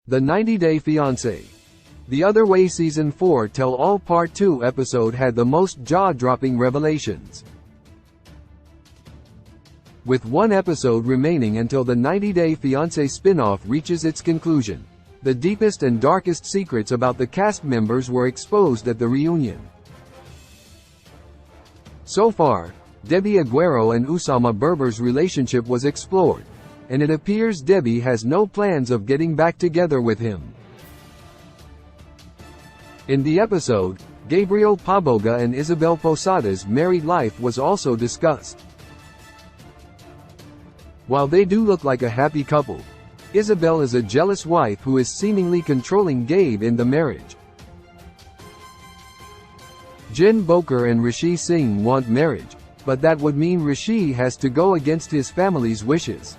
The 90-Day Fiancé. The Other Way Season 4 Tell-All Part 2 episode had the most jaw-dropping revelations. With one episode remaining until the 90-Day Fiancé spin-off reaches its conclusion, the deepest and darkest secrets about the cast members were exposed at the reunion. So far, Debbie Aguero and Usama Berber's relationship was explored, and it appears Debbie has no plans of getting back together with him. In the episode, Gabriel Paboga and Isabel Posada's married life was also discussed. While they do look like a happy couple, Isabel is a jealous wife who is seemingly controlling Gabe in the marriage. Jen Boker and Rishi Singh want marriage, but that would mean Rishi has to go against his family's wishes.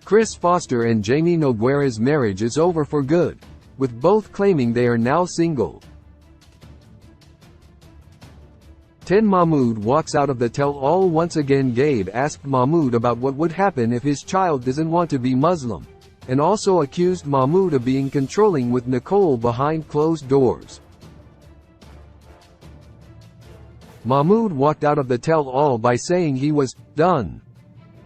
Chris Foster and Jamie Nogueira's marriage is over for good, with both claiming they are now single. Ten Mahmood walks out of the tell-all once again. Gabe asked Mahmood about what would happen if his child doesn't want to be Muslim, and also accused Mahmood of being controlling with Nicole behind closed doors. Mahmood walked out of the tell-all by saying he was done.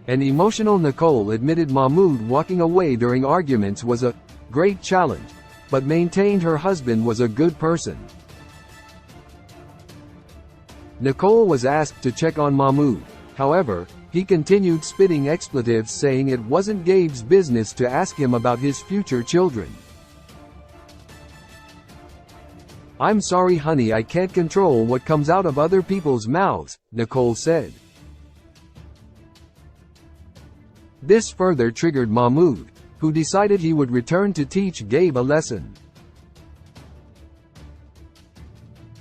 An emotional Nicole admitted Mahmood walking away during arguments was a great challenge, but maintained her husband was a good person. Nicole was asked to check on Mahmood, however, he continued spitting expletives, saying it wasn't Gabe's business to ask him about his future children. "I'm sorry honey, I can't control what comes out of other people's mouths," Nicole said. This further triggered Mahmood, who decided he would return to teach Gabe a lesson.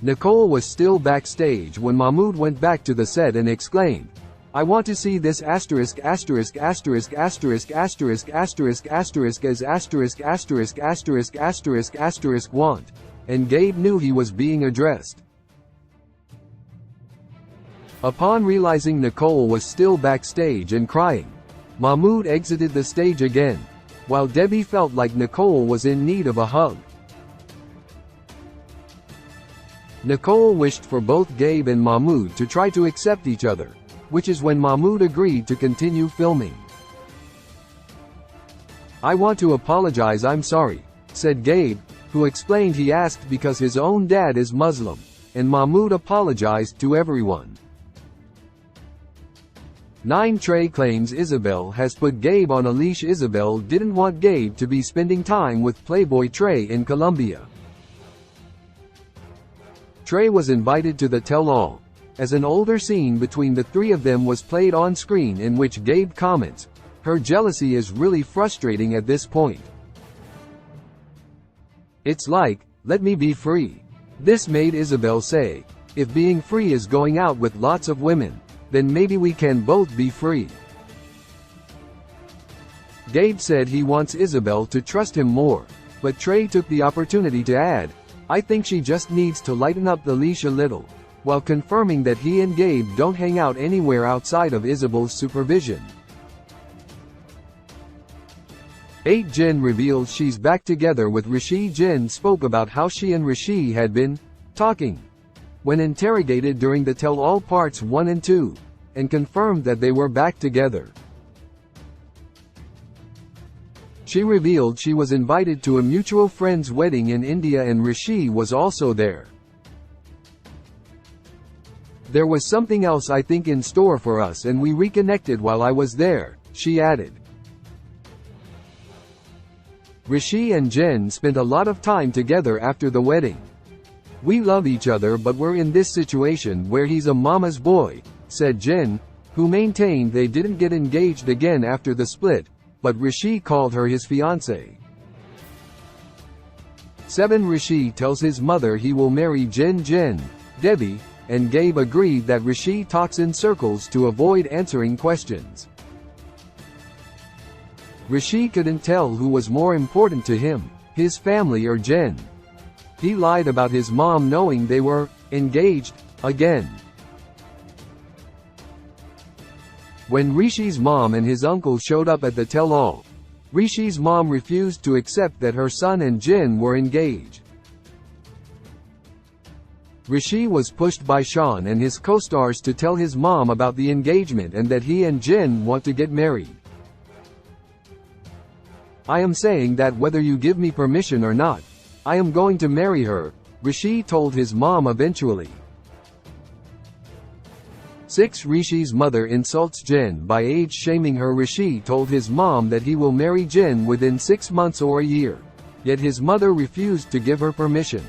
Nicole was still backstage when Mahmood went back to the set and exclaimed, "I want to see this asterisk asterisk asterisk asterisk asterisk asterisk asterisk as asterisk asterisk asterisk asterisk asterisk want," and Gabe knew he was being addressed. Upon realizing Nicole was still backstage and crying, Mahmood exited the stage again, while Debbie felt like Nicole was in need of a hug. Nicole wished for both Gabe and Mahmood to try to accept each other, which is when Mahmood agreed to continue filming. "I want to apologize, I'm sorry," said Gabe, who explained he asked because his own dad is Muslim, and Mahmood apologized to everyone. 9 Trey claims Isabel has put Gabe on a leash. Isabel didn't want Gabe to be spending time with Playboy Trey in Colombia. Trey was invited to the tell-all, as an older scene between the three of them was played on screen in which Gabe comments, "Her jealousy is really frustrating at this point. It's like, let me be free." This made Isabel say, "If being free is going out with lots of women, then maybe we can both be free." Gabe said he wants Isabel to trust him more, but Trey took the opportunity to add, "I think she just needs to lighten up the leash a little," while confirming that he and Gabe don't hang out anywhere outside of Isabel's supervision. 8 Jen reveals she's back together with Rishi. Jen spoke about how she and Rishi had been talking when interrogated during the tell-all parts 1 and 2, and confirmed that they were back together. She revealed she was invited to a mutual friend's wedding in India and Rishi was also there. "There was something else I think in store for us and we reconnected while I was there," she added. Rishi and Jen spent a lot of time together after the wedding. "We love each other but we're in this situation where he's a mama's boy," said Jen, who maintained they didn't get engaged again after the split, but Rishi called her his fiancé. 7 Rishi tells his mother he will marry Jen, Debbie, and Gabe agreed that Rishi talks in circles to avoid answering questions. Rishi couldn't tell who was more important to him, his family or Jen. He lied about his mom knowing they were engaged again. When Rishi's mom and his uncle showed up at the tell-all, Rishi's mom refused to accept that her son and Jin were engaged. Rishi was pushed by Sean and his co-stars to tell his mom about the engagement and that he and Jin want to get married. "I am saying that whether you give me permission or not, I am going to marry her," Rishi told his mom eventually. 6. Rishi's mother insults Jin by age-shaming her. Rishi told his mom that he will marry Jin within 6 months or a year, yet his mother refused to give her permission.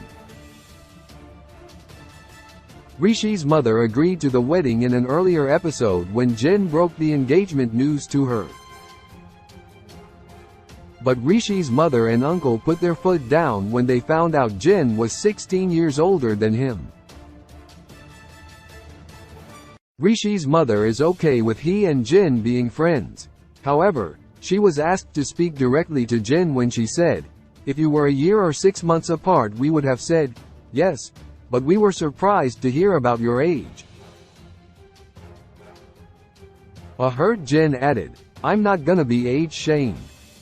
Rishi's mother agreed to the wedding in an earlier episode when Jin broke the engagement news to her. But Rishi's mother and uncle put their foot down when they found out Jin was 16 years older than him. Rishi's mother is okay with he and Jin being friends. However, she was asked to speak directly to Jin when she said, "If you were a year or 6 months apart we would have said, yes, but we were surprised to hear about your age." A hurt Jin added, "I'm not gonna be age-shamed."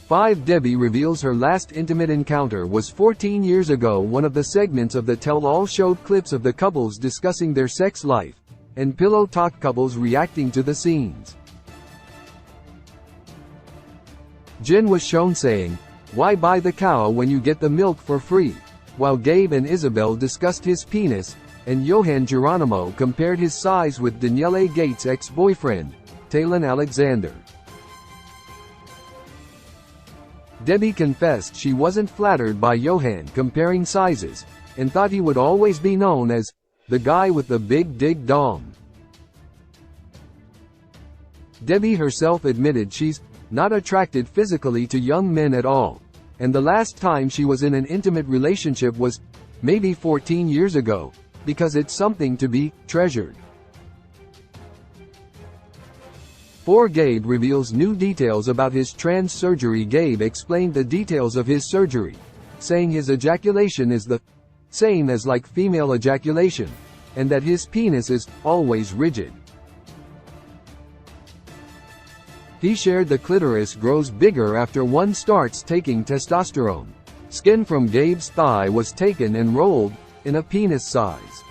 5. Debbie reveals her last intimate encounter was 14 years ago. One of the segments of the tell-all showed clips of the couples discussing their sex life, and pillow talk couples reacting to the scenes. Jin was shown saying, "Why buy the cow when you get the milk for free?" while Gabe and Isabel discussed his penis, and Johan Geronimo compared his size with Danielle Gates' ex-boyfriend, Talon Alexander. Debbie confessed she wasn't flattered by Johan comparing sizes, and thought he would always be known as the guy with the big dig dong. Debbie herself admitted she's not attracted physically to young men at all, and the last time she was in an intimate relationship was maybe 14 years ago, because it's something to be treasured. 4. Gabe reveals new details about his trans surgery. Gabe explained the details of his surgery, saying his ejaculation is the same as like female ejaculation, and that his penis is always rigid. He shared the clitoris grows bigger after one starts taking testosterone. Skin from Gabe's thigh was taken and rolled in a penis size.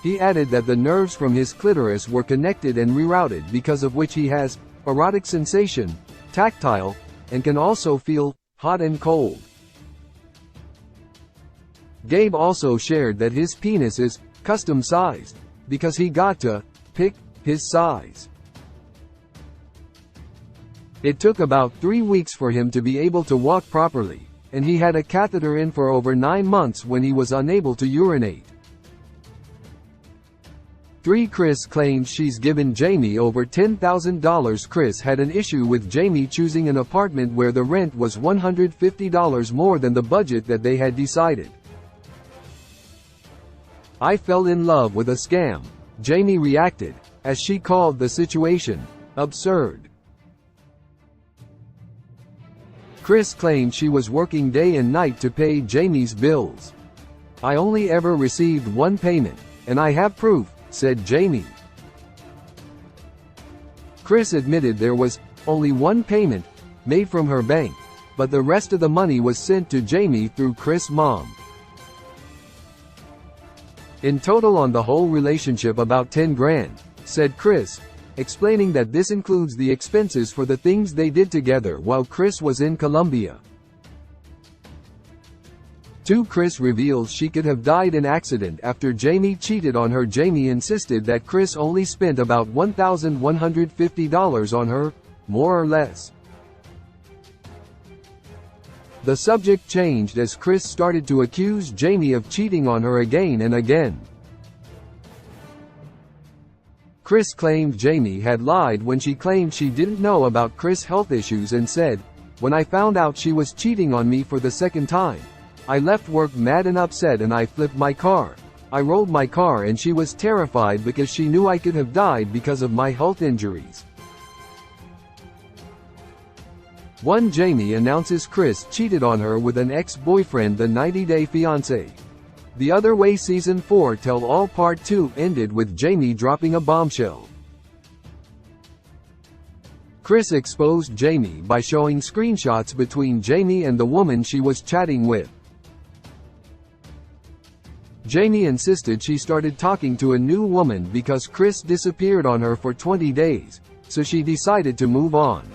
He added that the nerves from his clitoris were connected and rerouted, because of which he has erotic sensation, tactile, and can also feel hot and cold. Gabe also shared that his penis is custom sized, because he got to pick his size. It took about 3 weeks for him to be able to walk properly, and he had a catheter in for over 9 months when he was unable to urinate. 3. Chris claims she's given Jamie over $10,000. Chris had an issue with Jamie choosing an apartment where the rent was $150 more than the budget that they had decided. "I fell in love with a scam," Jamie reacted, as she called the situation absurd. Chris claimed she was working day and night to pay Jamie's bills. "I only ever received one payment, and I have proof," said Jamie. Chris admitted there was only one payment made from her bank, but the rest of the money was sent to Jamie through Chris' mom. "In total on the whole relationship about 10 grand, said Chris, explaining that this includes the expenses for the things they did together while Chris was in Colombia. 2. Chris reveals she could have died in accident after Jamie cheated on her. Jamie insisted that Chris only spent about $1,150 on her, more or less. The subject changed as Chris started to accuse Jamie of cheating on her again and again. Chris claimed Jamie had lied when she claimed she didn't know about Chris' health issues and said, "When I found out she was cheating on me for the second time, I left work mad and upset and I flipped my car. I rolled my car and she was terrified because she knew I could have died because of my health injuries." 1. Jamie announces Chris cheated on her with an ex-boyfriend. The 90-Day Fiancé. The Other Way Season 4 Tell All Part 2 ended with Jamie dropping a bombshell. Chris exposed Jamie by showing screenshots between Jamie and the woman she was chatting with. Jamie insisted she started talking to a new woman because Chris disappeared on her for 20 days, so she decided to move on.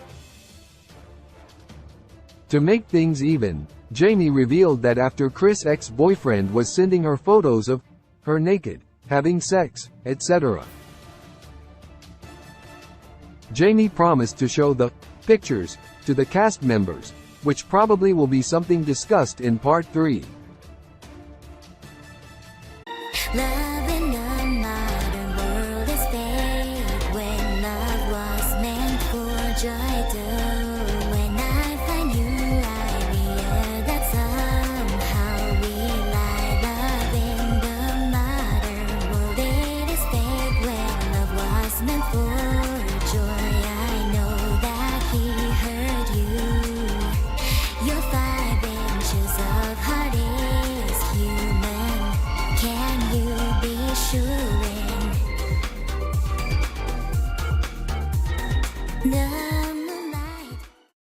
To make things even, Jamie revealed that after Chris' ex-boyfriend was sending her photos of her naked, having sex, etc., Jamie promised to show the pictures to the cast members, which probably will be something discussed in part 3. Love in a modern world is fake when love was meant for joy too. When I find you, I realize that somehow we lie. Love in the modern world, it is fake when love was meant for joy. I know that he hurt you. Your 5 inches of heart is human. Can you be sure? No.